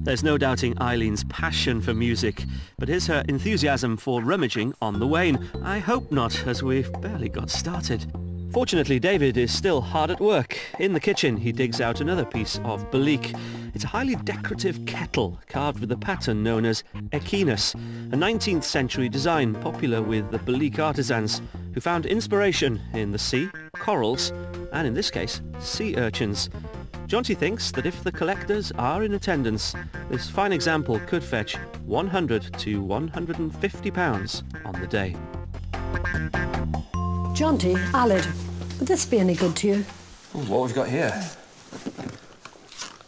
There's no doubting Eileen's passion for music, but is her enthusiasm for rummaging on the wane? I hope not, as we've barely got started. Fortunately, David is still hard at work. In the kitchen, he digs out another piece of belique. It's a highly decorative kettle carved with a pattern known as echinus, a 19th century design popular with the belique artisans who found inspiration in the sea, corals, and in this case, sea urchins. Jonty thinks that if the collectors are in attendance, this fine example could fetch £100 to £150 on the day. Jonty, Aled, would this be any good to you? Ooh, what we've got here?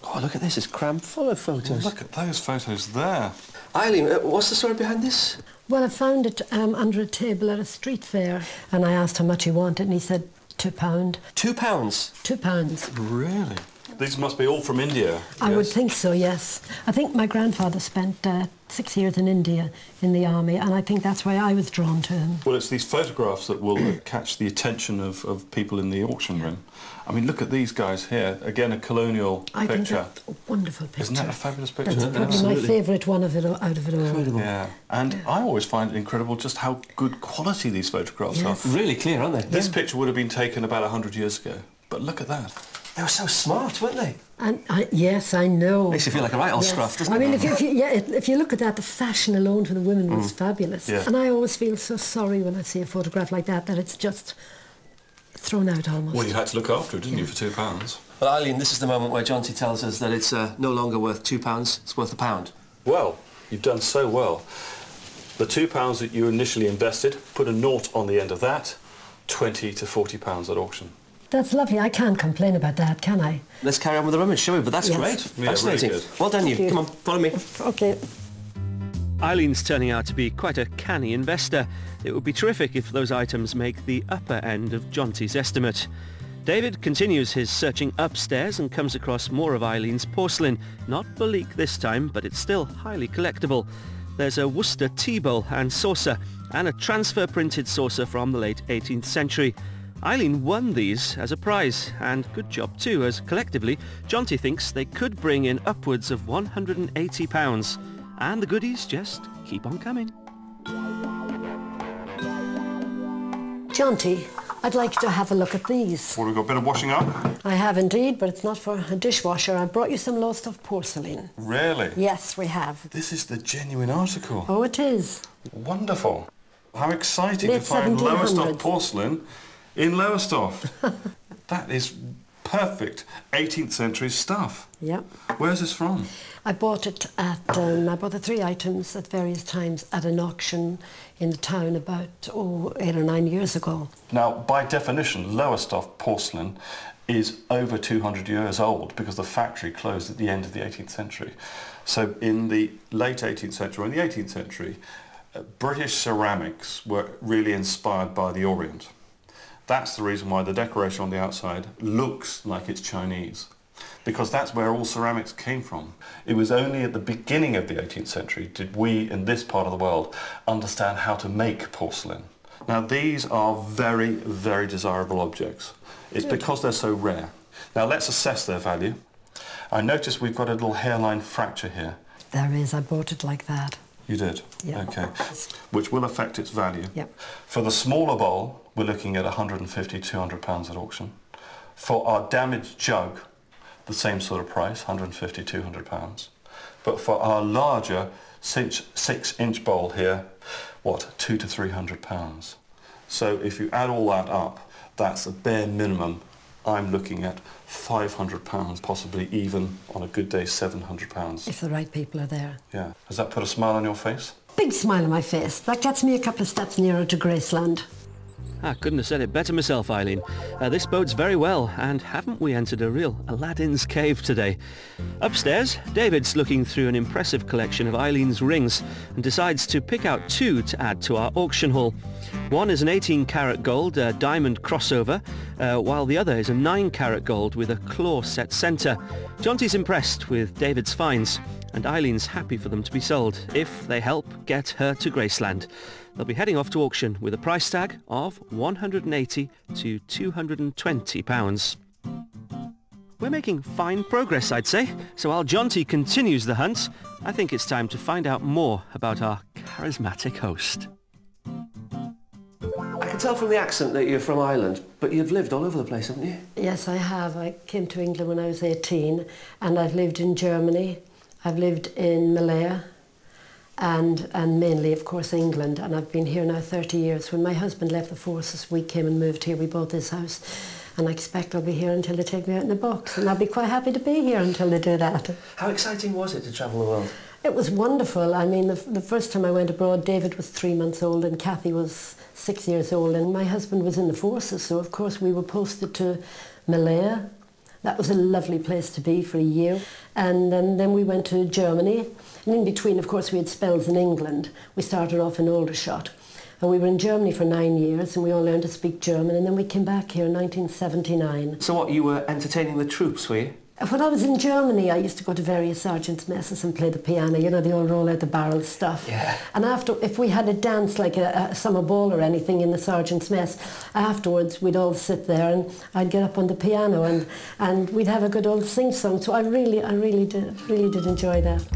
Oh, look at this, it's crammed full of photos. Look at those photos there. Eileen, what's the story behind this? Well, I found it under a table at a street fair, and I asked how much he wanted, and he said £2. £2? £2. Really? These must be all from India. I would think so, yes. I think my grandfather spent 6 years in India in the army, and I think that's why I was drawn to him. Well, it's these photographs that will catch the attention of people in the auction room. I mean, look at these guys here. Again, a colonial picture. I think that's a wonderful picture. Isn't that a fabulous picture? That's probably my favourite one of it, out of it all. Incredible. Yeah, and I always find it incredible just how good quality these photographs are. Really clear, aren't they? This picture would have been taken about 100 years ago, but look at that. They were so smart, weren't they? And yes, I know. Makes you feel like a right old scruff, doesn't it? I mean, if you look at that, the fashion alone for the women was fabulous. Yeah. And I always feel so sorry when I see a photograph like that it's just thrown out almost. Well, you had to look after it, didn't you, for £2? Well, Eileen, this is the moment where Jonty tells us that it's no longer worth £2, it's worth £1. Well, you've done so well. The £2 that you initially invested, put a nought on the end of that, £20 to £40 at auction. That's lovely. I can't complain about that, can I? Let's carry on with the rummage, shall we? But that's great. Yeah, Fascinating. really good. Well done, you. Come on, follow me. OK. Eileen's turning out to be quite a canny investor. It would be terrific if those items make the upper end of Jonty's estimate. David continues his searching upstairs and comes across more of Eileen's porcelain. Not belique this time, but it's still highly collectible. There's a Worcester tea bowl and saucer, and a transfer printed saucer from the late 18th century. Eileen won these as a prize, and good job too, as collectively Jonty thinks they could bring in upwards of £180. And the goodies just keep on coming. Jonty, I'd like to have a look at these. Well, we've got a bit of washing up. I have indeed, but it's not for a dishwasher. I brought you some low-stuff porcelain. Really? Yes, we have. This is the genuine article. Oh, it is. Wonderful. How exciting Late to find 1700s. Lowestoft porcelain in Lowestoft. That is perfect 18th century stuff. Yep. Where's this from? I bought it at, I bought the 3 items at various times at an auction in the town about, 8 or 9 years ago. Now, by definition, Lowestoft porcelain is over 200 years old because the factory closed at the end of the 18th century. So in the late 18th century, or in the 18th century, British ceramics were really inspired by the Orient. That's the reason why the decoration on the outside looks like it's Chinese, because that's where all ceramics came from. It was only at the beginning of the 18th century did we, in this part of the world, understand how to make porcelain. Now, these are very, very desirable objects. It's because they're so rare. Now, let's assess their value. I notice we've got a little hairline fracture here. There is. I bought it like that. You did? Yeah. Okay. Which will affect its value. Yep. For the smaller bowl, we're looking at £150, £200 at auction. For our damaged jug, the same sort of price, £150, £200. But for our larger 6-inch bowl here, what, £200 to £300. So if you add all that up, that's a bare minimum. I'm looking at £500, possibly even on a good day £700. If the right people are there. Yeah. Does that put a smile on your face? Big smile on my face. That gets me a couple of steps nearer to Graceland. I couldn't have said it better myself, Eileen. This bodes very well, and haven't we entered a real Aladdin's cave today? Upstairs, David's looking through an impressive collection of Eileen's rings and decides to pick out 2 to add to our auction haul. One is an 18-carat gold diamond crossover, while the other is a 9-carat gold with a claw set centre. Jonty's impressed with David's finds, and Eileen's happy for them to be sold if they help get her to Graceland. They'll be heading off to auction with a price tag of £180 to £220. We're making fine progress, I'd say. So while Jonty continues the hunt, I think it's time to find out more about our charismatic host. I can tell from the accent that you're from Ireland, but you've lived all over the place, haven't you? Yes, I have. I came to England when I was 18, and I've lived in Germany. I've lived in Malaya, and mainly, of course, England. And I've been here now 30 years. When my husband left the forces, we came and moved here. We bought this house. And I expect I'll be here until they take me out in a box. And I'll be quite happy to be here until they do that. How exciting was it to travel the world? It was wonderful. I mean, the first time I went abroad, David was 3 months old and Kathy was 6 years old. And my husband was in the forces, so of course we were posted to Malaya. That was a lovely place to be for a year. And then we went to Germany. And in between, of course, we had spells in England. We started off in Aldershot. And we were in Germany for 9 years, and we all learned to speak German, and then we came back here in 1979. So what, you were entertaining the troops, were you? When I was in Germany, I used to go to various sergeants' messes and play the piano, you know, the old roll out the barrel stuff. Yeah. And after, if we had a dance like a summer ball or anything in the sergeant's mess, afterwards we'd all sit there and I'd get up on the piano and we'd have a good old sing-song. So I really did enjoy that.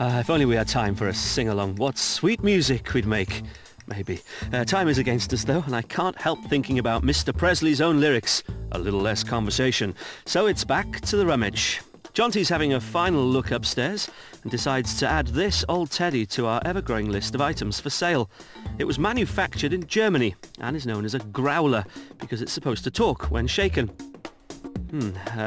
If only we had time for a sing-along. What sweet music we'd make. Maybe. Time is against us though, and I can't help thinking about Mr. Presley's own lyrics. A little less conversation. So it's back to the rummage. Jonty's having a final look upstairs and decides to add this old teddy to our ever-growing list of items for sale. It was manufactured in Germany and is known as a growler because it's supposed to talk when shaken.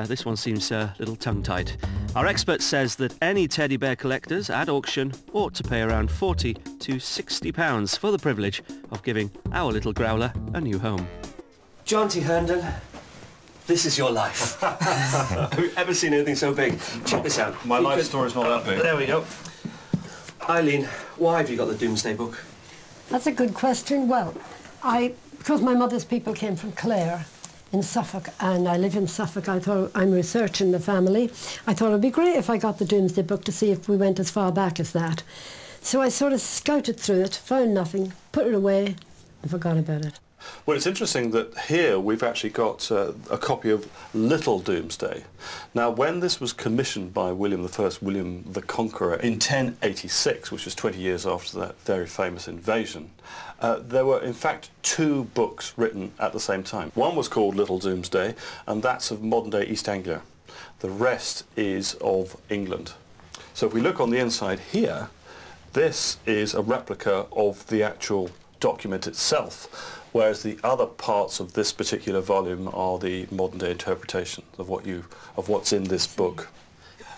This one seems a little tongue-tied. Our expert says that any teddy bear collectors at auction ought to pay around £40 to £60 for the privilege of giving our little growler a new home. Jonty Hearnden, this is your life. Have you ever seen anything so big? Check this out. My life story's not that big. There we go. Eileen, why have you got the Domesday Book? That's a good question. Well, because my mother's people came from Clare in Suffolk, and I live in Suffolk, I thought I'm researching the family. I thought it'd be great if I got the Domesday Book to see if we went as far back as that. So I sort of scouted through it, found nothing, put it away, and forgot about it. Well, it's interesting that here we've actually got a copy of Little Domesday. Now, when this was commissioned by William I, William the Conqueror, in 1086, which was 20 years after that very famous invasion, there were in fact 2 books written at the same time. One was called Little Domesday, and that's of modern-day East Anglia. The rest is of England. So if we look on the inside here, this is a replica of the actual document itself, whereas the other parts of this particular volume are the modern-day interpretation of what's in this book.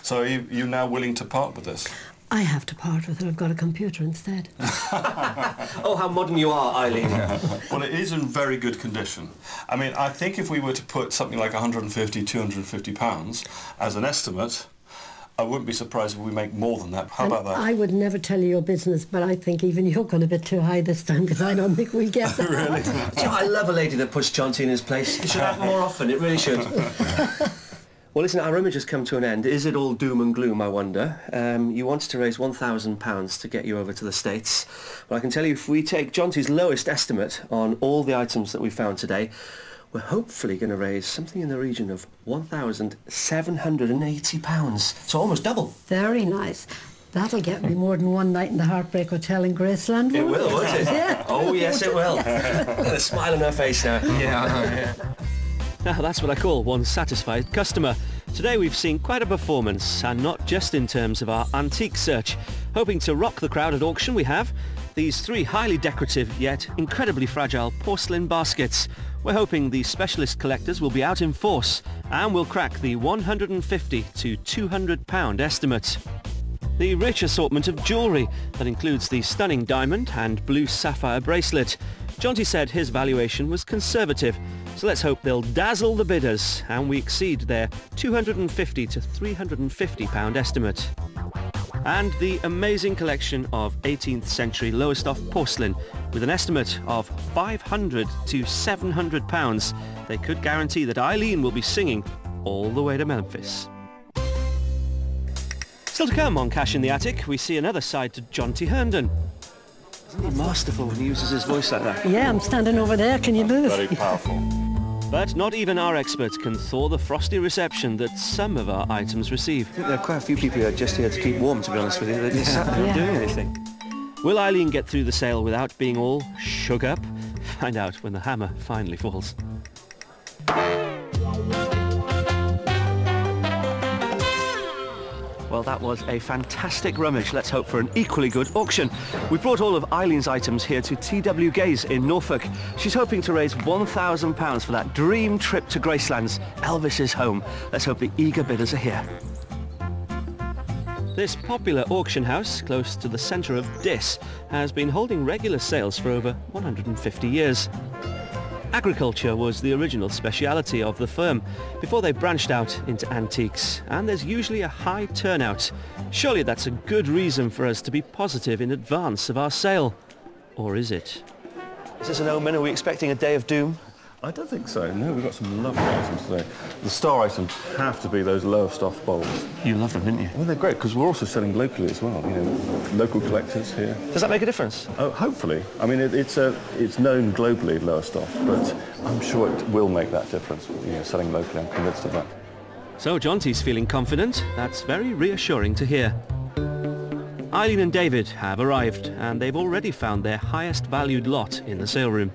So are you now willing to part with this? I have to part with it. I've got a computer instead. Oh, how modern you are, Eileen. Well, it is in very good condition. I mean, I think if we were to put something like £150, £250 as an estimate, I wouldn't be surprised if we make more than that. How about that? I would never tell you your business, but I think even you're going a bit too high this time, because I don't think we'll get that. Really? Do you know, I love a lady that puts Jonty in his place. It should happen more often, it really should. Well, listen, our rummage has come to an end. Is it all doom and gloom, I wonder? You wanted to raise £1,000 to get you over to the States. Well, I can tell you, if we take Jonty's lowest estimate on all the items that we found today, we're hopefully going to raise something in the region of £1,780. So almost double. Very nice. That'll get me more than one night in the Heartbreak Hotel in Graceland. It will, won't it? Yeah. Oh, yes, it will. Look at the smile on her face now. Yeah. Now that's what I call one satisfied customer. Today we've seen quite a performance, and not just in terms of our antique search. Hoping to rock the crowd at auction, we have these 3 highly decorative yet incredibly fragile porcelain baskets. We're hoping the specialist collectors will be out in force and will crack the £150 to £200 estimate. The rich assortment of jewellery that includes the stunning diamond and blue sapphire bracelet. Jonty said his valuation was conservative, so let's hope they'll dazzle the bidders and we exceed their £250 to £350 estimate. And the amazing collection of 18th century Lowestoft porcelain with an estimate of £500 to £700. They could guarantee that Eileen will be singing all the way to Memphis. Still to come on Cash in the Attic, we see another side to Jonty Hearnden. Isn't he masterful when he uses his voice like that? Yeah, I'm standing over there. Can you move? Very powerful. But not even our experts can thaw the frosty reception that some of our items receive. I think there are quite a few people who are just here to keep warm, to be honest with you. They're just sat there not doing anything. Will Eileen get through the sale without being all shook up? Find out when the hammer finally falls. Well, that was a fantastic rummage. Let's hope for an equally good auction. We brought all of Eileen's items here to T.W. Gaze in Norfolk. She's hoping to raise £1,000 for that dream trip to Graceland's Elvis's home. Let's hope the eager bidders are here. This popular auction house, close to the centre of Diss, has been holding regular sales for over 150 years. Agriculture was the original speciality of the firm before they branched out into antiques, and there's usually a high turnout. Surely that's a good reason for us to be positive in advance of our sale. Or is it? Is this an omen? Are we expecting a day of doom? I don't think so. No, we've got some lovely items today. The star items have to be those lower stuff bowls. You love them, didn't you? Well, they're great because we're also selling locally as well. You know, local collectors here. Does that make a difference? Oh, hopefully. I mean, it's known globally, lower stuff, but I'm sure it will make that difference. You know, selling locally, I'm convinced of that. So Jonty's feeling confident. That's very reassuring to hear. Eileen and David have arrived, and they've already found their highest valued lot in the sale room.